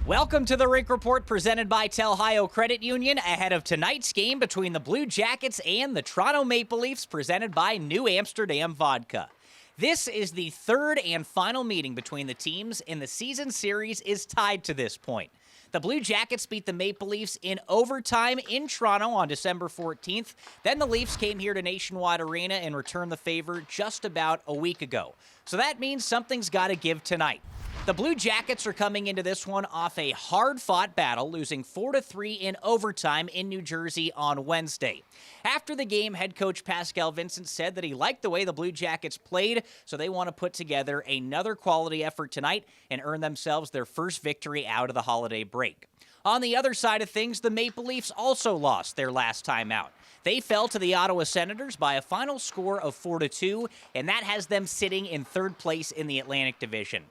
Welcome to the Rink Report presented by Telhio Credit Union ahead of tonight's game between the Blue Jackets and the Toronto Maple Leafs presented by New Amsterdam Vodka. This is the third and final meeting between the teams, and the season series is tied to this point. The Blue Jackets beat the Maple Leafs in overtime in Toronto on December 14th. Then the Leafs came here to Nationwide Arena and returned the favor just about a week ago. So that means something's got to give tonight. The Blue Jackets are coming into this one off a hard-fought battle, losing 4-3 in overtime in New Jersey on Wednesday. After the game, head coach Pascal Vincent said that he liked the way the Blue Jackets played, so they want to put together another quality effort tonight and earn themselves their first victory out of the holiday break. On the other side of things, the Maple Leafs also lost their last time out. They fell to the Ottawa Senators by a final score of 4-2, and that has them sitting in third place in the Atlantic Division.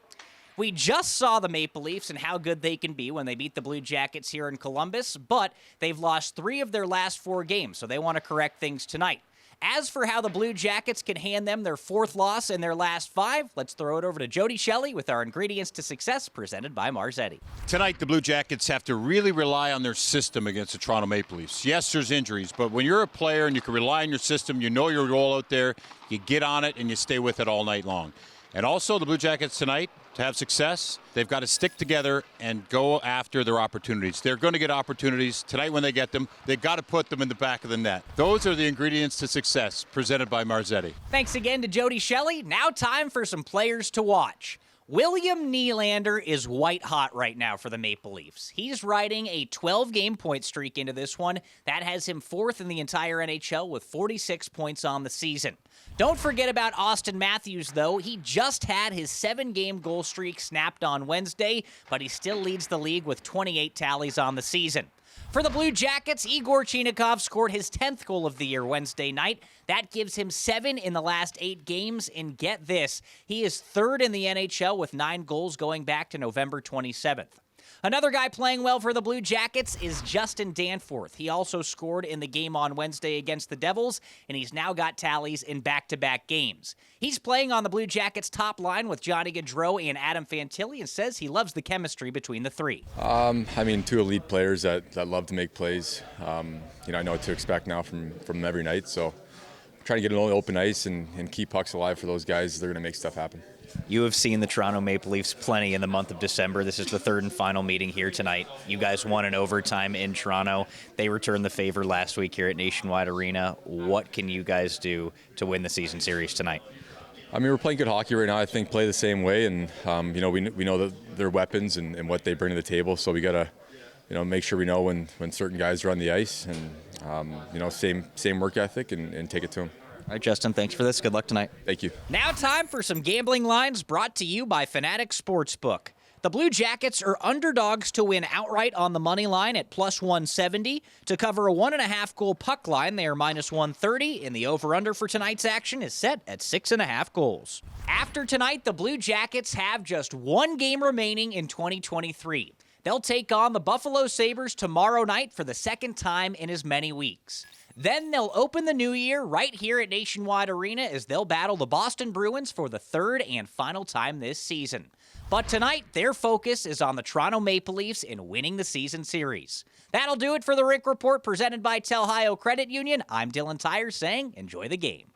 We just saw the Maple Leafs and how good they can be when they beat the Blue Jackets here in Columbus, but they've lost 3 of their last 4 games, so they want to correct things tonight. As for how the Blue Jackets can hand them their 4th loss in their last 5, let's throw it over to Jody Shelley with our Ingredients to Success presented by Marzetti. Tonight, the Blue Jackets have to really rely on their system against the Toronto Maple Leafs. Yes, there's injuries, but when you're a player and you can rely on your system, you know your role out there, you get on it and you stay with it all night long. And also, the Blue Jackets tonight, to have success, they've got to stick together and go after their opportunities. They're going to get opportunities. Tonight when they get them, they've got to put them in the back of the net. Those are the ingredients to success, presented by Marzetti. Thanks again to Jody Shelley. Now time for some players to watch. William Nylander is white hot right now for the Maple Leafs. He's riding a 12-game point streak into this one. That has him 4th in the entire NHL with 46 points on the season. Don't forget about Austin Matthews, though. He just had his 7-game goal streak snapped on Wednesday, but he still leads the league with 28 tallies on the season. For the Blue Jackets, Igor Chinakhov scored his 10th goal of the year Wednesday night. That gives him 7 in the last 8 games, and get this, he is 3rd in the NHL with 9 goals going back to November 27th. Another guy playing well for the Blue Jackets is Justin Danforth. He also scored in the game on Wednesday against the Devils, and he's now got tallies in back-to-back games. He's playing on the Blue Jackets' top line with Johnny Gaudreau and Adam Fantilli and says he loves the chemistry between the 3. 2 elite players that love to make plays. I know what to expect now from them every night, so trying to get an open ice and keep pucks alive for those guys. They're going to make stuff happen. You have seen the Toronto Maple Leafs plenty in the month of December. This is the 3rd and final meeting here tonight. You guys won in overtime in Toronto. They returned the favor last week here at Nationwide Arena. What can you guys do to win the season series tonight? We're playing good hockey right now. I think play the same way, and we know that their weapons and what they bring to the table. So we got to make sure we know when certain guys are on the ice, and same work ethic and take it to them. All right, Justin, thanks for this. Good luck tonight. Thank you. Now time for some gambling lines brought to you by Fanatic Sportsbook. The Blue Jackets are underdogs to win outright on the money line at plus 170. To cover a 1.5 goal puck line, they are minus 130, and the over-under for tonight's action is set at 6.5 goals. After tonight, the Blue Jackets have just 1 game remaining in 2023. They'll take on the Buffalo Sabres tomorrow night for the 2nd time in as many weeks. Then they'll open the new year right here at Nationwide Arena as they'll battle the Boston Bruins for the 3rd and final time this season. But tonight, their focus is on the Toronto Maple Leafs in winning the season series. That'll do it for the Rink Report presented by Telhio Credit Union. I'm Dylan Tyrer saying enjoy the game.